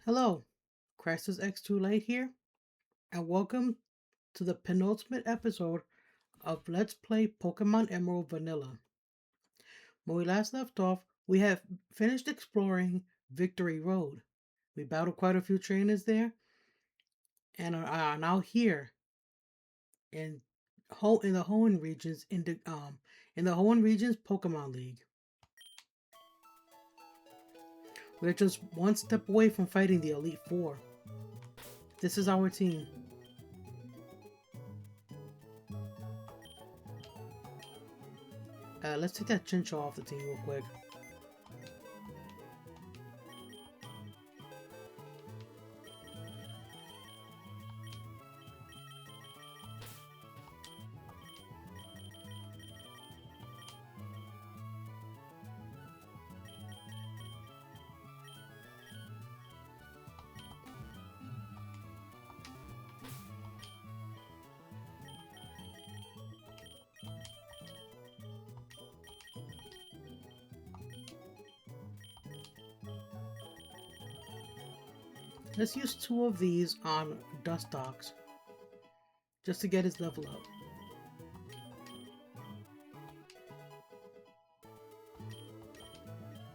Hello, Crisis X2 Late here, and welcome to the penultimate episode of Let's Play Pokemon Emerald Vanilla. When we last left off, we have finished exploring Victory Road. We battled quite a few trainers there, and are now here in in the Hoenn regions in the Hoenn regions Pokemon League. We're just one step away from fighting the Elite Four. This is our team. Let's take that Chinchou off the team real quick. Let's use two of these on Dustox, just to get his level up.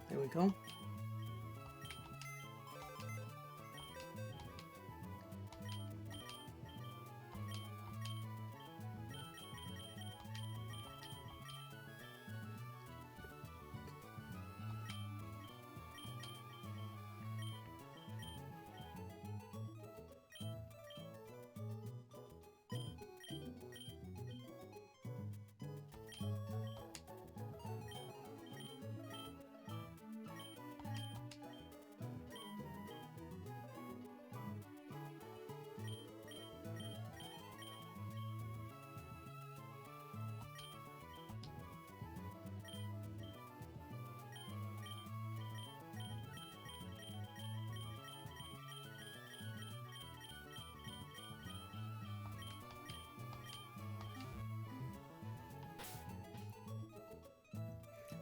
There we go.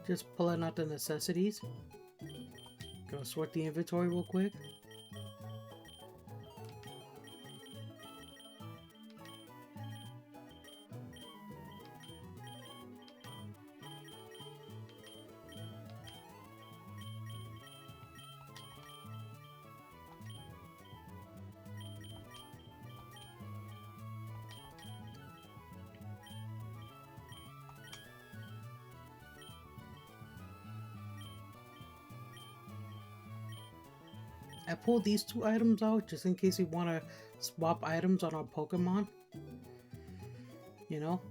Just pulling out the necessities. Gonna sort the inventory real quick. I pulled these two items out just in case we want to swap items on our Pokemon. You know?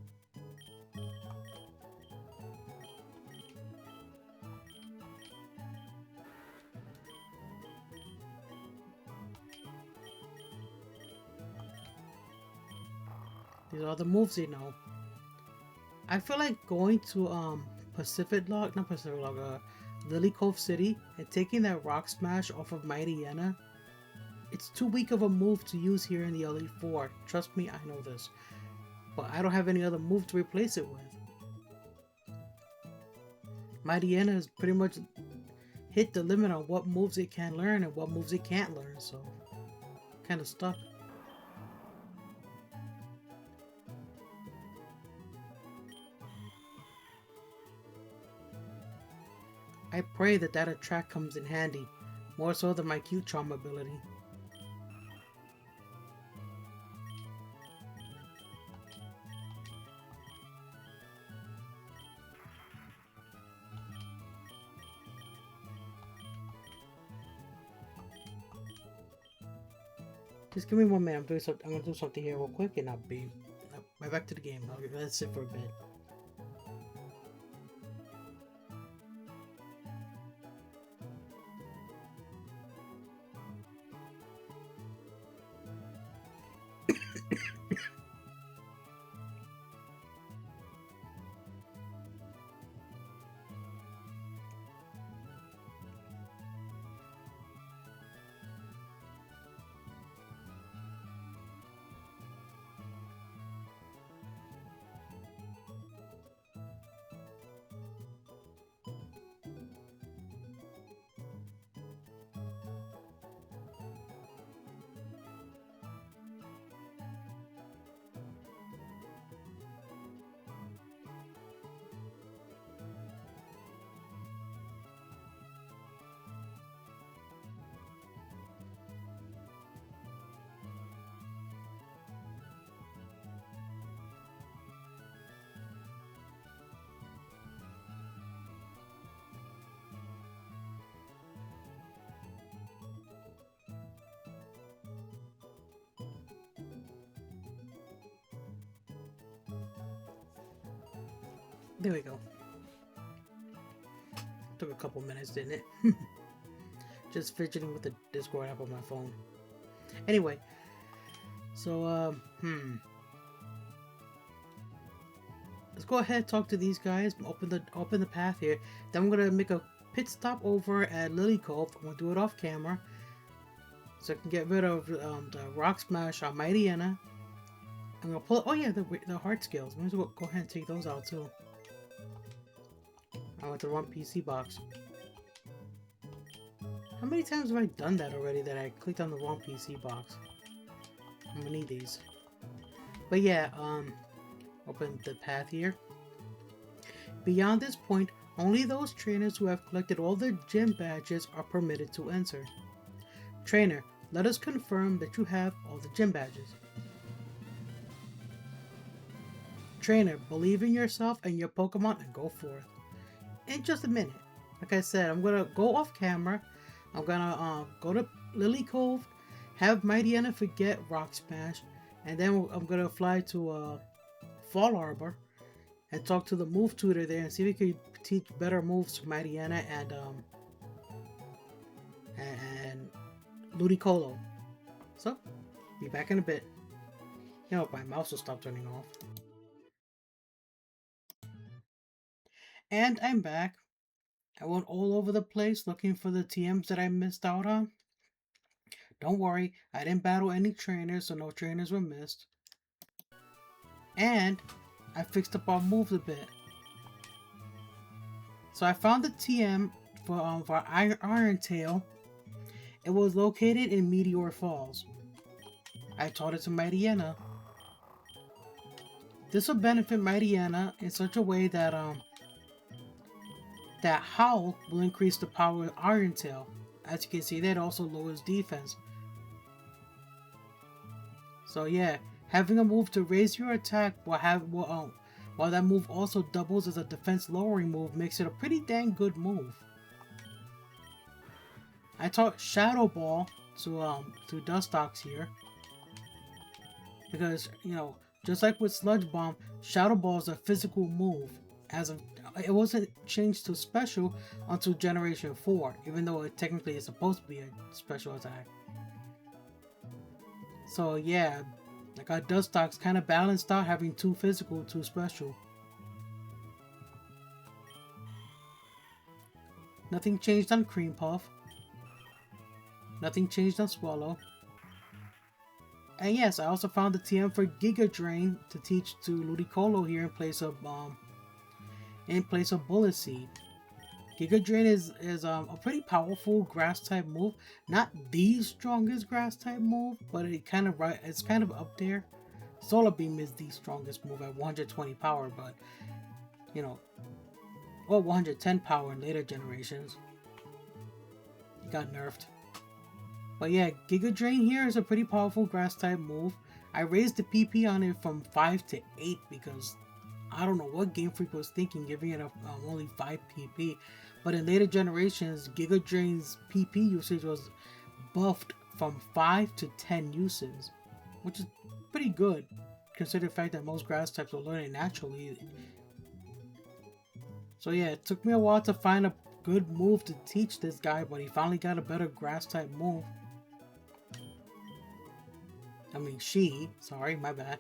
These are the moves they know. I feel like going to not Pacific Log, Lily Cove City and taking that Rock Smash off of Mightyena. It's too weak of a move to use here in the Elite Four. Trust me, I know this. But I don't have any other move to replace it with. Mightyena has pretty much hit the limit on what moves it can learn and what moves it can't learn, so kind of stuck. I pray that attract comes in handy, more so than my cute charm ability. Just give me 1 minute. I'm gonna do something here real quick, and I'll be right back to the game. Let's sit for a bit. There we go. Took a couple minutes, didn't it? Just fidgeting with the Discord app on my phone. Anyway, so let's go ahead and talk to these guys. Open the path here. Then I'm gonna make a pit stop over at Lily Cove. I'm gonna do it off camera, so I can get rid of the Rock Smash on Mightyena. I'm gonna pull. Oh yeah, the heart skills. Might as well go ahead and take those out too. I went to the wrong PC box. How many times have I done that already that I clicked on the wrong PC box? I'm gonna need these. But yeah, open the path here. Beyond this point, only those trainers who have collected all the gym badges are permitted to enter. Trainer, let us confirm that you have all the gym badges. Trainer, believe in yourself and your Pokemon and go forth. In just a minute. Like I said, I'm gonna go off camera. I'm gonna go to Lily Cove, have Mightyena forget Rock Smash, and then I'm gonna fly to Fall Arbor and talk to the move tutor there and see if he could teach better moves to Mightyena and Ludicolo. So, be back in a bit. You know, my mouse will stop turning off. And I'm back. I went all over the place looking for the TMs that I missed out on. Don't worry, I didn't battle any trainers, so no trainers were missed. And I fixed up our moves a bit. So I found the TM for Iron Tail. It was located in Meteor Falls. I taught it to Mightyena. This will benefit Mightyena in such a way that that Howl will increase the power of Iron Tail. As you can see, that also lowers defense. So yeah, having a move to raise your attack while that move also doubles as a defense lowering move makes it a pretty dang good move. I taught Shadow Ball to Dustox here. Because, you know, just like with Sludge Bomb, Shadow Ball is a physical move. It wasn't changed to special until Generation 4, even though it technically is supposed to be a special attack. So yeah, I got Dustox kind of balanced out, having 2 physical, 2 special. Nothing changed on Cream Puff. Nothing changed on Swallow. And yes, I also found the TM for Giga Drain to teach to Ludicolo here in place of Bullet Seed. Giga Drain is a pretty powerful grass type move. Not the strongest grass type move, but it's kind of up there. Solar Beam is the strongest move at 120 power, but you know, well, 110 power in later generations. It got nerfed. But yeah, Giga Drain here is a pretty powerful grass type move. I raised the PP on it from 5 to 8 because I don't know what Game Freak was thinking, giving it only 5 PP. But in later generations, Giga Drain's PP usage was buffed from 5 to 10 uses, which is pretty good, considering the fact that most grass types will learn it naturally. So yeah, it took me a while to find a good move to teach this guy, but he finally got a better grass type move. Sorry, my bad.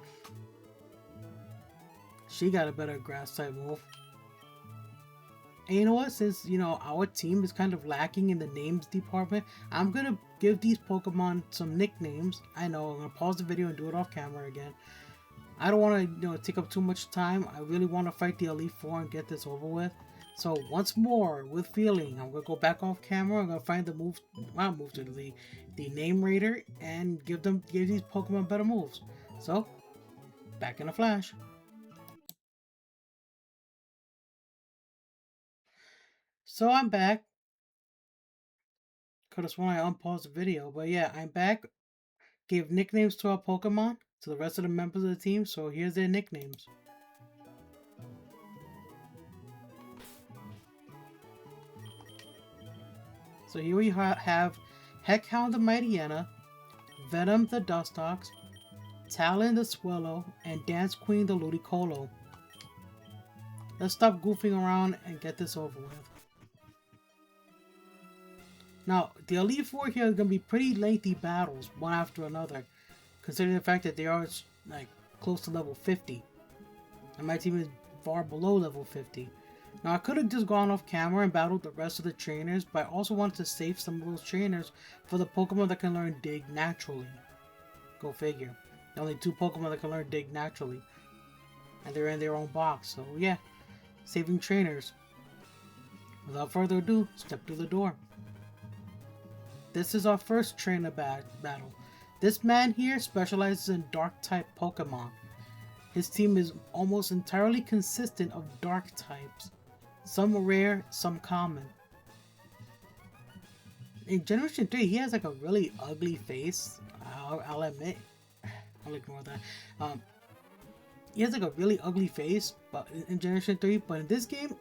She got a better grass type move. And you know what, since, you know, our team is kind of lacking in the names department, I'm gonna give these Pokemon some nicknames. I know, I'm gonna pause the video and do it off camera again. I don't want to, take up too much time. I really want to fight the Elite Four and get this over with. So once more, with feeling, I'm gonna go back off camera. I'm gonna find the the name raider and give these Pokemon better moves. So, back in a flash. So I'm back. Could have sworn I unpaused the video, but yeah, I'm back. Gave nicknames to our Pokemon, to the rest of the members of the team, so here's their nicknames. So here we have Heckhound the Mightyena, Venom the Dustox, Talon the Swallow, and Dance Queen the Ludicolo. let's stop goofing around and get this over with. Now, the Elite Four here is going to be pretty lengthy battles, one after another, considering the fact that they are like close to level 50. And my team is far below level 50. Now, I could have just gone off camera and battled the rest of the trainers, but I also wanted to save some of those trainers for the Pokemon that can learn Dig naturally. Go figure. Only 2 Pokemon that can learn Dig naturally. And they're in their own box, so yeah. Saving trainers. Without further ado, step through the door. This is our first trainer battle. This man here specializes in Dark-type Pokemon. His team is almost entirely consistent of Dark types. Some rare, some common. In Generation 3, he has like a really ugly face. I'll admit. I'll ignore that. He has like a really ugly face but in Generation 3, but in this game,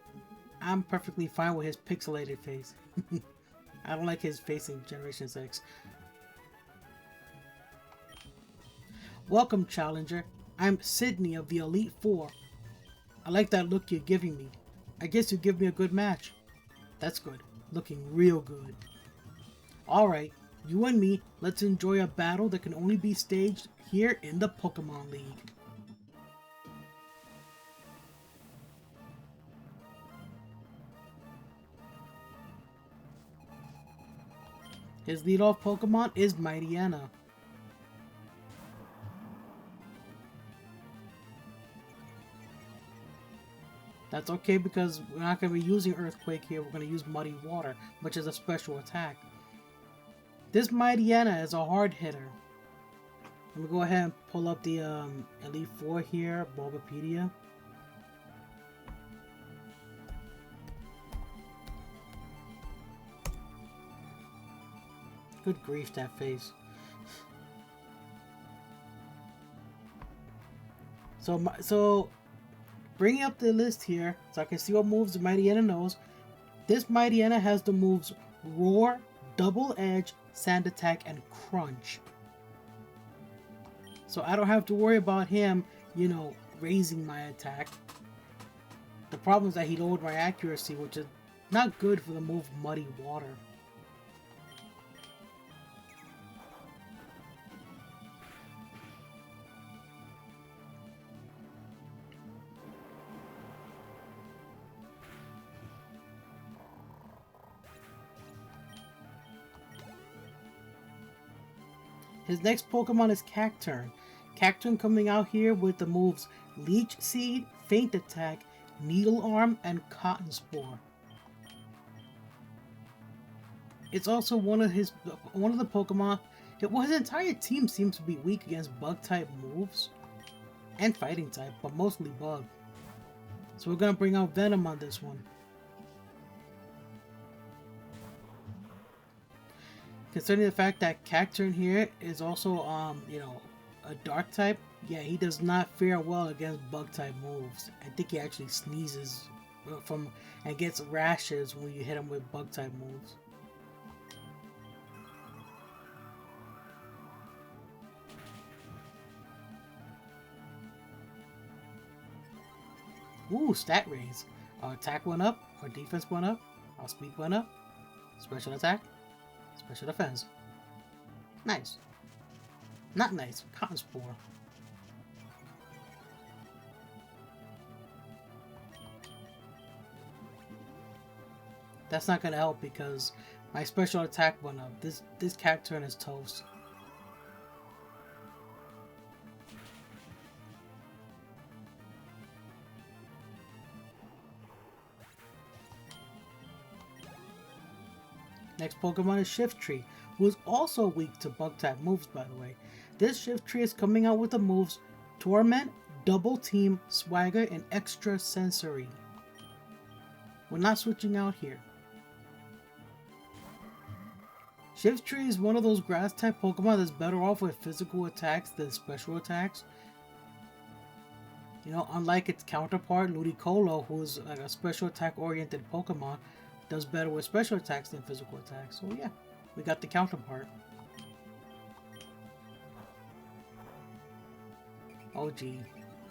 I'm perfectly fine with his pixelated face. I don't like his face in Generation 6. Welcome, Challenger. I'm Sidney of the Elite Four. I like that look you're giving me. I guess you give me a good match. That's good. Looking real good. Alright, you and me, let's enjoy a battle that can only be staged here in the Pokemon League. His leadoff Pokemon is Mightyena. That's okay because we're not going to be using Earthquake here, we're going to use Muddy Water, which is a special attack. This Mightyena is a hard hitter. Let me go ahead and pull up the Elite Four here, Bulbapedia. Good grief, that face. So bringing up the list here so I can see what moves the Mightyena knows. This Mightyena has the moves Roar, Double Edge, Sand Attack, and Crunch. So I don't have to worry about him, you know, raising my attack. The problem is that he lowered my accuracy, which is not good for the move Muddy Water. His next Pokemon is Cacturne. Cacturne coming out here with the moves Leech Seed, Feint Attack, Needle Arm, and Cotton Spore. It's also one of the Pokemon. His entire team seems to be weak against Bug type moves and Fighting type, but mostly Bug. So we're gonna bring out Venom on this one. Considering the fact that Cacturne here is also, you know, a Dark type, yeah, he does not fare well against Bug type moves. I think he actually sneezes and gets rashes when you hit him with Bug type moves. Ooh, stat raise. Our attack went up, our defense went up, our speed went up, special attack, special defense. Nice. Not nice. Cotton Spore. That's not gonna help because my special attack went up. This Cacturne is toast. Next Pokemon is Shiftry, who is also weak to Bug-type moves, by the way. This Shiftry is coming out with the moves Torment, Double Team, Swagger, and Extra Sensory. We're not switching out here. Shiftry is one of those Grass-type Pokemon that's better off with physical attacks than special attacks. You know, unlike its counterpart, Ludicolo, who is like a special attack-oriented Pokemon, does better with special attacks than physical attacks. So yeah, we got the counterpart. Oh gee.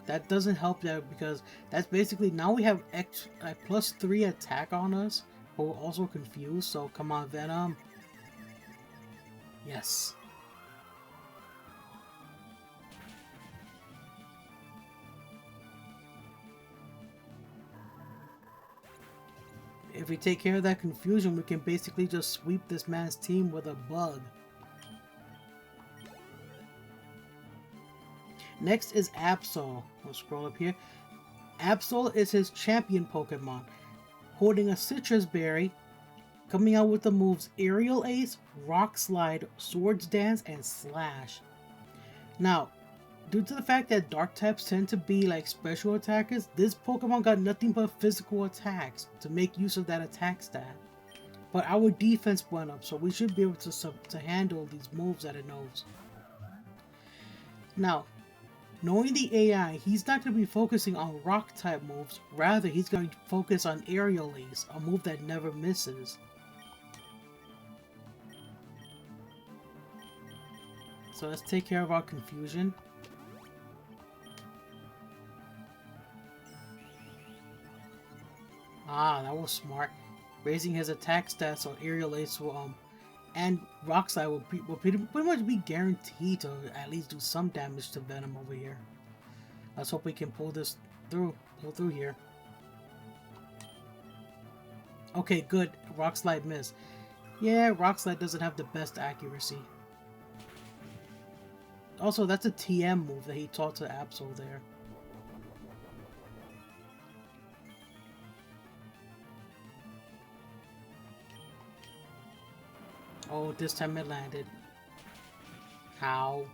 that doesn't help that because that's basically now we have X +3 attack on us, but we're also confused. So come on, Venom. Yes. If we take care of that confusion, we can basically just sweep this man's team with a bug. Next is Absol. We'll scroll up here. Absol is his champion Pokemon, holding a citrus berry, coming out with the moves Aerial Ace, Rock Slide, Swords Dance, and Slash. Now, due to the fact that dark types tend to be like special attackers, this Pokemon got nothing but physical attacks to make use of that attack stat. But our defense went up, so we should be able to handle these moves that it knows. Now, knowing the AI, he's not going to be focusing on rock type moves, rather he's going to focus on Aerial Ace, a move that never misses. So let's take care of our confusion. Ah, that was smart. Raising his attack stats so Aerial Ace will, and Rock Slide will pretty much be guaranteed to at least do some damage to Venom over here. Let's hope we can pull through here. Okay, good. Rock Slide missed. Yeah, Rock Slide doesn't have the best accuracy. Also, that's a TM move that he taught to Absol there. Oh, this time it landed. How?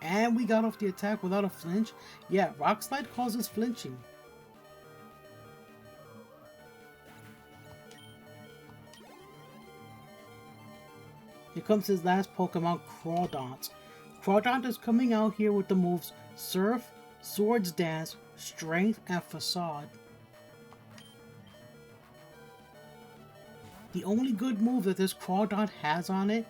And we got off the attack without a flinch. Yeah, Rock Slide causes flinching. Here comes his last Pokemon, Crawdont. Crawdont is coming out here with the moves Surf, Swords Dance, Strength, and Facade. The only good move that this Crawdont has on it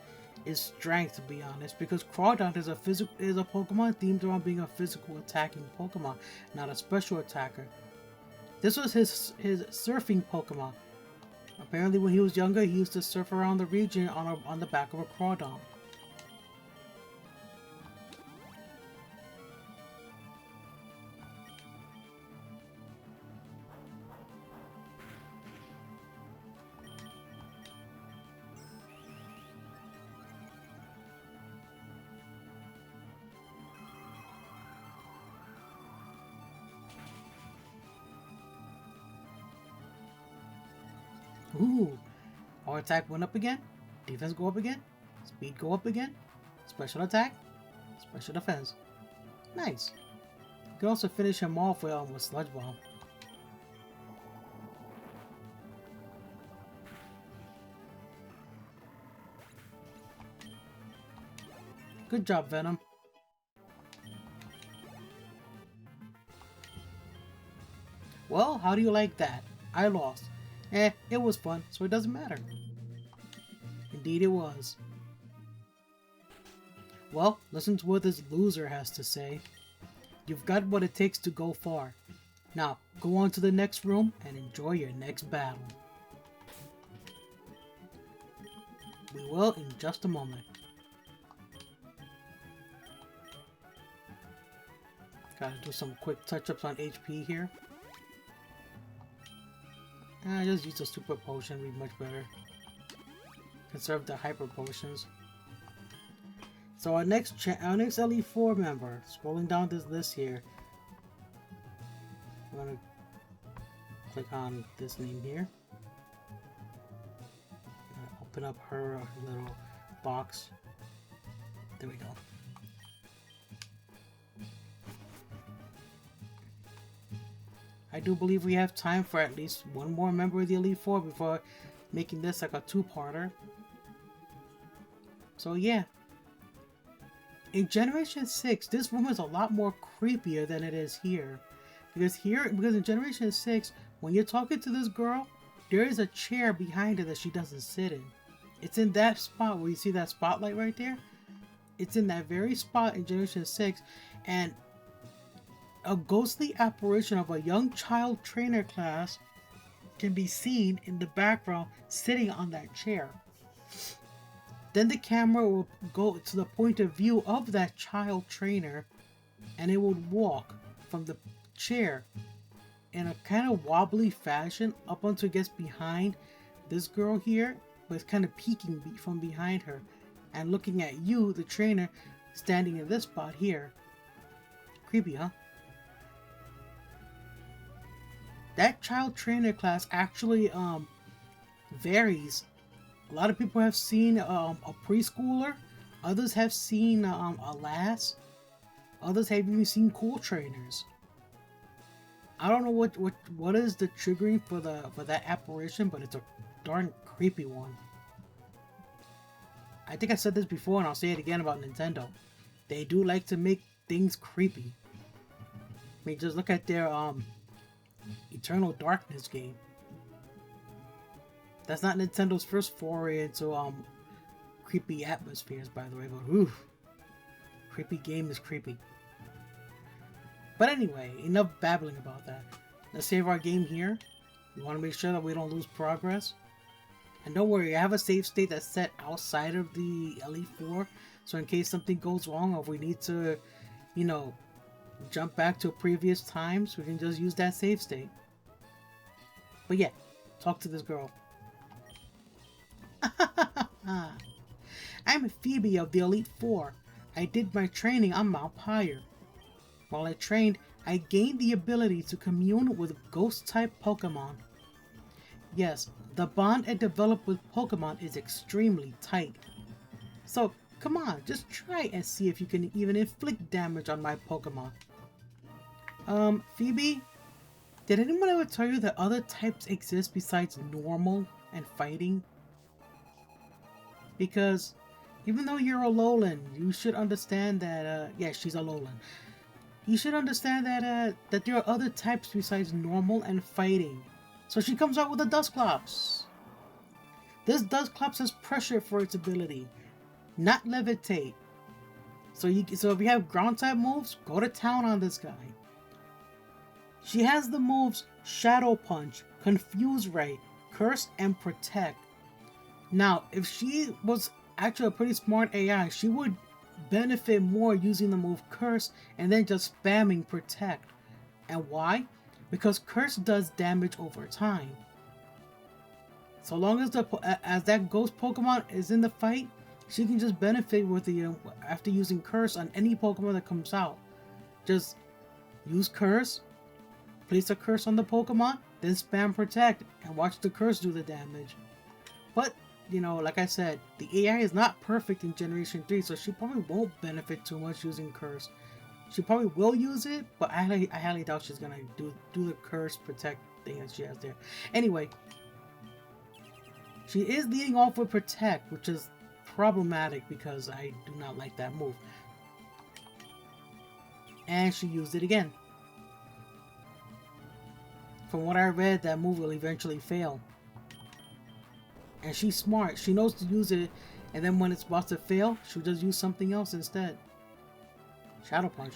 is Strength, to be honest, because Crawdont is a Pokemon themed around being a physical attacking Pokemon, not a special attacker. This was his surfing Pokemon. Apparently when he was younger, he used to surf around the region on the back of a Crawdont. Ooh, our attack went up again, defense go up again, speed go up again, special attack, special defense. Nice. You can also finish him off with Sludge Bomb. Good job, Venom. Well, how do you like that? I lost. It was fun, so it doesn't matter. Indeed it was. Well, listen to what this loser has to say. You've got what it takes to go far. Now, go on to the next room and enjoy your next battle. We will in just a moment. Gotta do some quick touch-ups on HP here. Just use a super potion, would be much better. Conserve the hyper potions. So our next LE4 member, scrolling down this list here. I'm gonna click on this name here. Open up her little box. There we go. I do believe we have time for at least one more member of the Elite Four before making this like a two-parter. So yeah. In Generation 6, this room is a lot more creepier than it is here. Because in Generation 6, when you're talking to this girl, there is a chair behind her that she doesn't sit in. It's in that spot where you see that spotlight right there. it's in that very spot in Generation 6, and a ghostly apparition of a young child trainer class can be seen in the background sitting on that chair. Then the camera will go to the point of view of that child trainer, and it would walk from the chair in a kind of wobbly fashion up until it gets behind this girl here, but it's kind of peeking from behind her and looking at you, the trainer, standing in this spot here. Creepy, huh? That child trainer class actually varies. A lot of people have seen a preschooler, others have seen a lass, others have even seen cool trainers. I don't know what is the triggering for that apparition, but it's a darn creepy one. I think I said this before, and I'll say it again about Nintendo. They do like to make things creepy. I mean, just look at their Eternal Darkness game. That's not Nintendo's first foray into creepy atmospheres, by the way, but oof, creepy game is creepy. But anyway, enough babbling about that. Let's save our game here. We want to make sure that we don't lose progress. And don't worry, I have a save state that's set outside of the Elite Four, so in case something goes wrong or if we need to, you know, jump back to previous times, we can just use that save state. But yeah, talk to this girl. I'm Phoebe of the Elite Four. I did my training on Mount Pyre. While I trained, I gained the ability to commune with ghost-type Pokemon. Yes, the bond I developed with Pokemon is extremely tight. So, come on, just try and see if you can even inflict damage on my Pokemon. Phoebe? Did anyone ever tell you that other types exist besides normal and fighting? Because, even though you're a Alolan, you should understand that, yeah, she's a Alolan. You should understand that, that there are other types besides normal and fighting. So she comes out with a Dusclops. This Dusclops has pressure for its ability, not levitate. So if you have ground type moves, go to town on this guy. She has the moves Shadow Punch, Confuse Ray, Curse, and Protect. Now, if she was actually a pretty smart AI, she would benefit more using the move Curse and then just spamming Protect. And why? Because Curse does damage over time. So long as as that ghost Pokemon is in the fight, she can just benefit with the after using Curse on any Pokemon that comes out. Just use Curse, place a Curse on the Pokemon, then spam Protect, and watch the Curse do the damage. But, you know, like I said, the AI is not perfect in Generation 3, so she probably won't benefit too much using Curse. She probably will use it, but I highly doubt she's gonna do the Curse Protect thing that she has there. Anyway, she is leading off with Protect, which is problematic because I do not like that move. And she used it again. From what I read, that move will eventually fail. And she's smart. She knows to use it, and then when it's about to fail, she'll just use something else instead. Shadow Punch.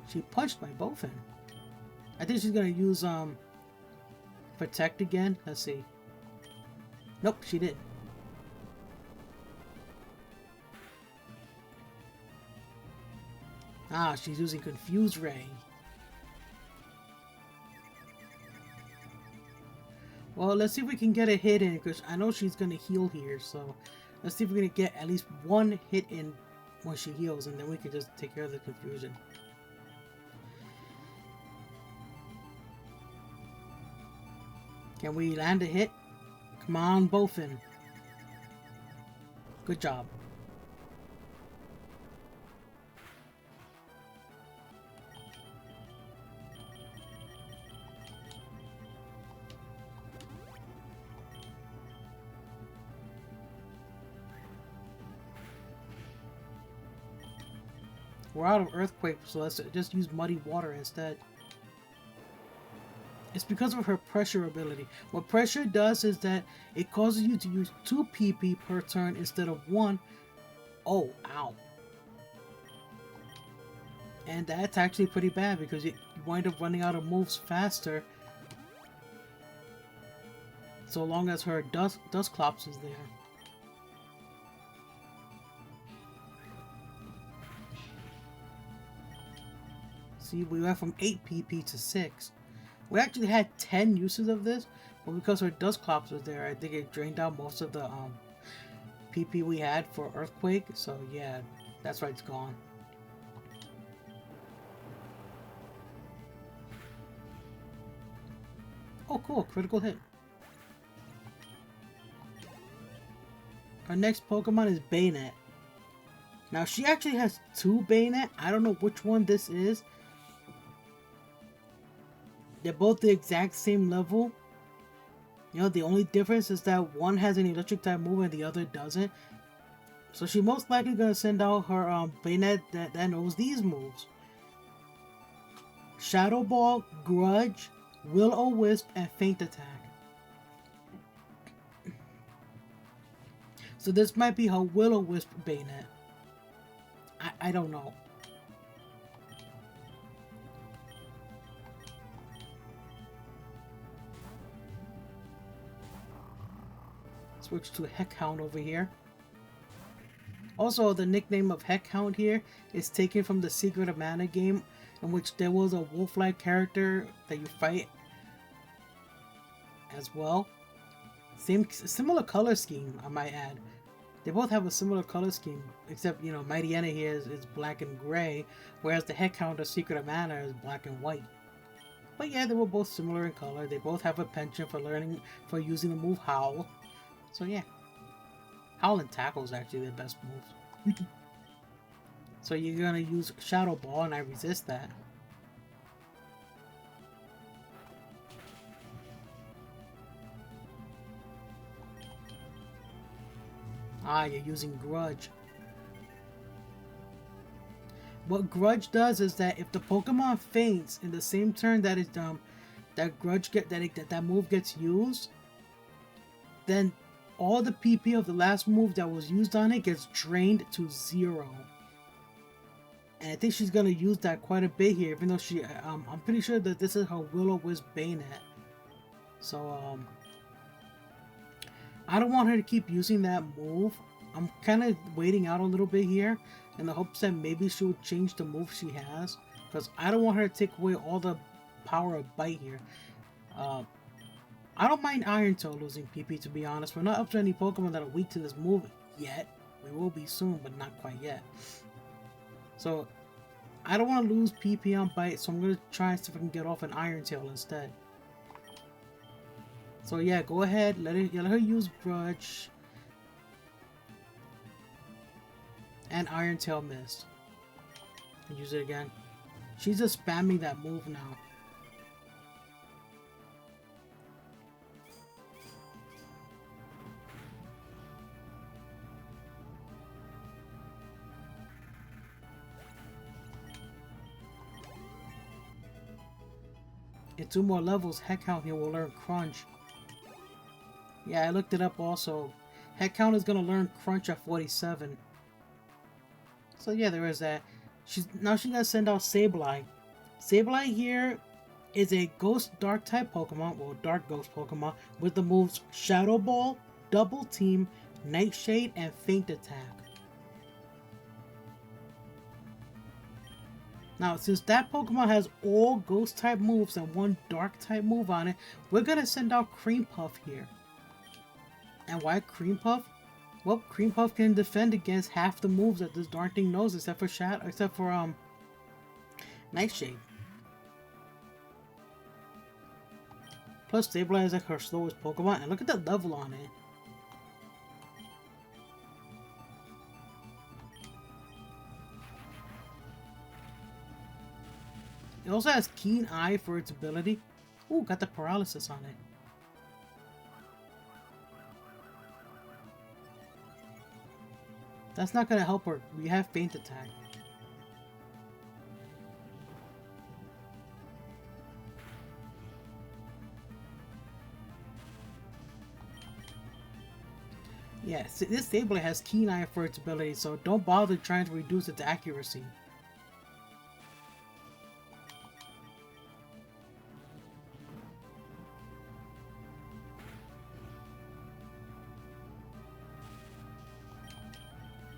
She punched my Bowfin. I think she's gonna use Protect again. Let's see. Nope, she did. Ah, she's using Confuse Ray. Well, let's see if we can get a hit in, because I know she's gonna heal here, so let's see if we're gonna get at least one hit in when she heals, and then we can just take care of the confusion. Can we land a hit? Come on, Bowfin. Good job. We're out of Earthquake, so let's just use Muddy Water instead. It's because of her pressure ability. What pressure does is that it causes you to use 2 PP per turn instead of 1, Oh, ow. And that's actually pretty bad because you wind up running out of moves faster so long as her Dusclops is there. See, we went from 8 PP to 6. We actually had 10 uses of this, but because her Dusclops was there, I think it drained out most of the PP we had for Earthquake. So yeah, that's why it's gone. Oh cool, critical hit. Our next Pokemon is Bayonet. Now she actually has 2 Bayonet. I don't know which one this is. They're both the exact same level. You know, the only difference is that one has an electric type move and the other doesn't. So she's most likely gonna send out her Bayonet that knows these moves. Shadow Ball, Grudge, Will-O-Wisp, and Feint Attack. So this might be her Will-O-Wisp Bayonet. I don't know. Switch to Heckhound over here. Also, the nickname of Heckhound here is taken from the Secret of Mana game, in which there was a wolf-like character that you fight as well. Similar color scheme, I might add. They both have a similar color scheme, except, you know, Mightyena here is black and gray, whereas the Heckhound or Secret of Mana is black and white. But yeah, they were both similar in color. They both have a penchant for using the move Howl. So yeah. Howl and Tackle is actually their best moves. So you're gonna use Shadow Ball, and I resist that. Ah, you're using Grudge. What Grudge does is that if the Pokemon faints in the same turn that is that move gets used, then all the PP of the last move that was used on it gets drained to 0. And I think she's gonna use that quite a bit here, even though I'm pretty sure that this is her Will-O-Wisp Bayonet. So I don't want her to keep using that move. I'm kind of waiting out a little bit here in the hopes that maybe she will change the move she has, because I don't want her to take away all the power of Bite here. I don't mind Iron Tail losing PP, to be honest. We're not up to any Pokemon that are weak to this move yet. We will be soon, but not quite yet. So I don't want to lose PP on Bite, so I'm going to try and see if I can get off an Iron Tail instead. So yeah, go ahead, let her use Grudge. And Iron Tail missed. Use it again. She's just spamming that move now. In 2 more levels, Heckhound here will learn Crunch. Yeah, I looked it up also. Heckhound is gonna learn Crunch at 47. So yeah, there is that. She's gonna send out Sableye. Sableye here is a Ghost Dark type Pokemon, well, Dark Ghost Pokemon, with the moves Shadow Ball, Double Team, Nightshade, and Feint Attack. Now, since that Pokemon has all Ghost type moves and 1 Dark type move on it, we're gonna send out Cream Puff here. And why Cream Puff? Well, Cream Puff can defend against half the moves that this darn thing knows, except for Nightshade. Plus, Sableye is like her slowest Pokemon, and look at the level on it. It also has Keen Eye for its ability. Ooh, got the paralysis on it. That's not gonna help her. We have Feint Attack. Yes, this Sableye has keen eye for its ability, so don't bother trying to reduce its accuracy.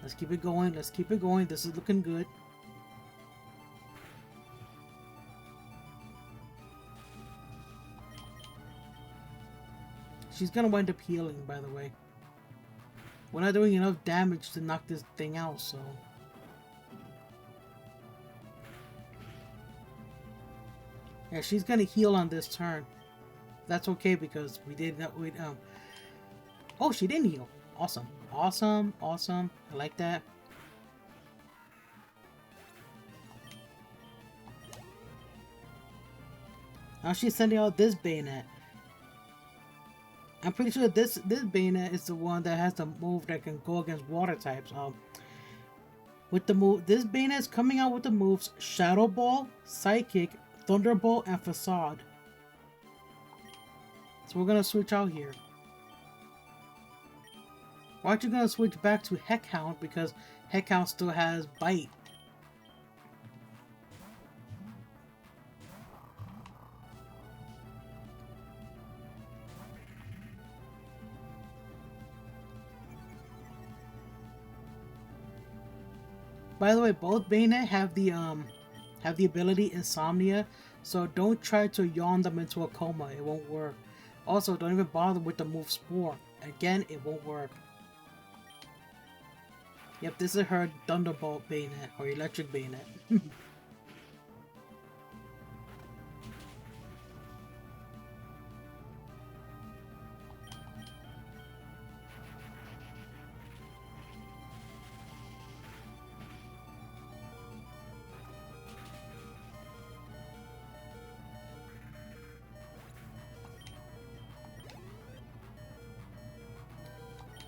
Let's keep it going. Let's keep it going. This is looking good. She's gonna wind up healing, by the way. We're not doing enough damage to knock this thing out, so... Yeah, she's gonna heal on this turn. That's okay because we did not... Oh, she didn't heal. Awesome. Awesome. Awesome. I like that. Now she's sending out this bayonet. I'm pretty sure this bayonet is the one that has the move that can go against water types. With the move, this bayonet is coming out with the moves Shadow Ball, Psychic, Thunderbolt, and Facade. So we're gonna switch out here. We're actually gonna switch back to Heckhound because Heckhound still has Bite. By the way, both Bayonet have the ability Insomnia, so don't try to yawn them into a coma. It won't work. Also, don't even bother with the move Spore. Again, it won't work. Yep, this is her Thunderbolt Bayonet, or Electric Bayonet.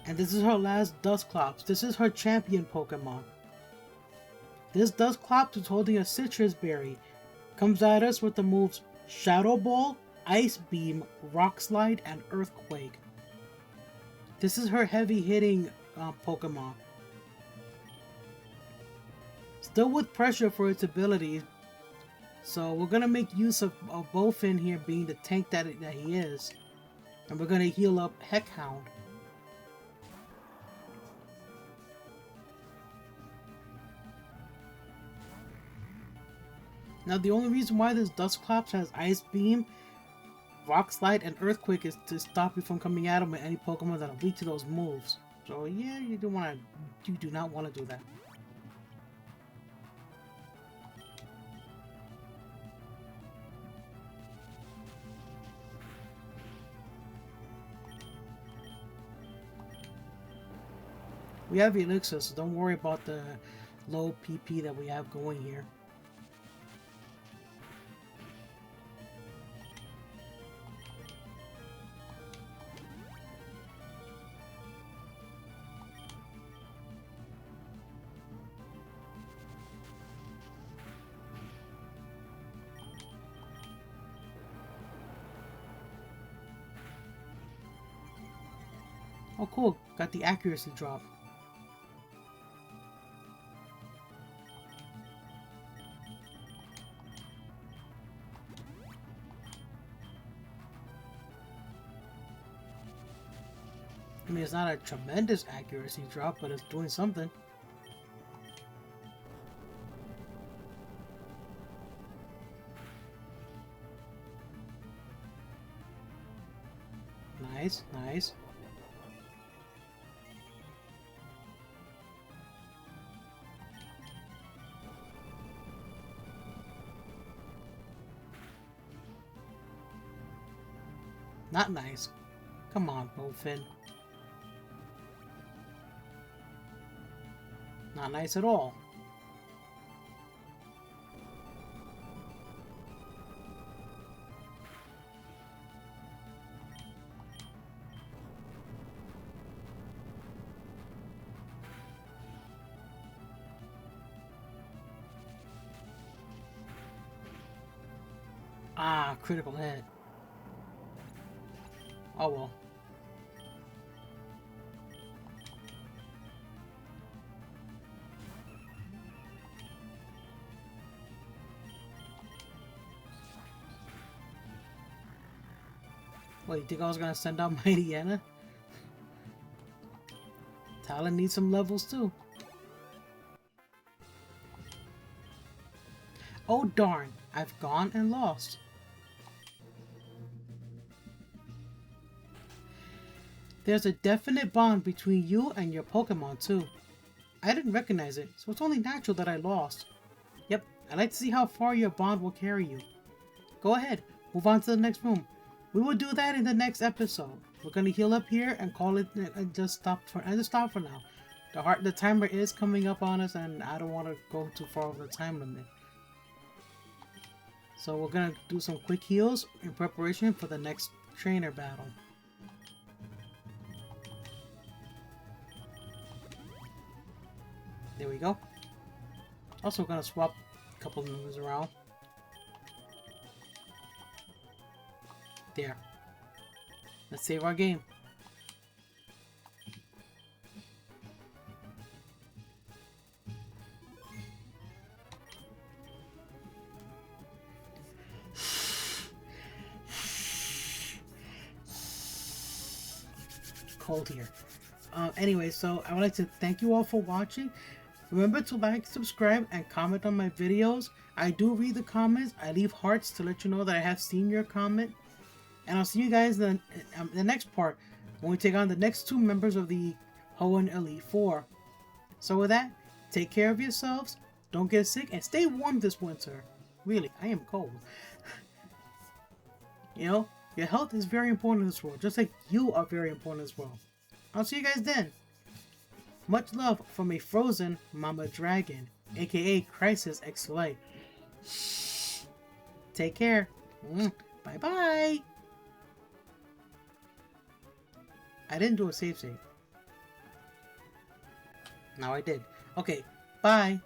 And this is her last Dusclops. This is her champion Pokemon. This Dusclops is holding a Citrus Berry. Comes at us with the moves Shadow Ball, Ice Beam, Rock Slide, and Earthquake. This is her heavy hitting Pokemon. Still with pressure for its abilities. So we're going to make use of Bowfin here being the tank that he is. And we're going to heal up Heckhound. Now the only reason why this Dusclops has Ice Beam, Rock Slide, and Earthquake is to stop you from coming at him with any Pokemon that are weak to those moves. So yeah, you do not want to do that. We have Elixir, so don't worry about the low PP that we have going here. Oh cool, got the accuracy drop. I mean, it's not a tremendous accuracy drop, but it's doing something. Nice, nice. Not nice. Come on, Bowfin. Not nice at all. Ah, critical hit. Oh well. What, you think I was gonna send out Mighty Anna? Talon needs some levels too. Oh darn, I've gone and lost. There's a definite bond between you and your Pokemon too. I didn't recognize it, so it's only natural that I lost. Yep, I'd like to see how far your bond will carry you. Go ahead, move on to the next room. We will do that in the next episode. We're gonna heal up here and call it and just stop for now. The timer is coming up on us, and I don't want to go too far over the time limit. So we're gonna do some quick heals in preparation for the next trainer battle. There we go. Also, we're gonna swap a couple of moves around. There. Let's save our game. Cold here. Anyway, so I would like to thank you all for watching. Remember to like, subscribe, and comment on my videos. I do read the comments. I leave hearts to let you know that I have seen your comment. And I'll see you guys in the next part when we take on the next two members of the Hoenn Elite Four. So with that, take care of yourselves, don't get sick, and stay warm this winter. Really, I am cold. You know, your health is very important in this world, just like you are very important in this world. I'll see you guys then. Much love from a frozen Mama Dragon, aka Crisis X Light. Take care. Bye bye. I didn't do a save. Now I did. Okay, bye.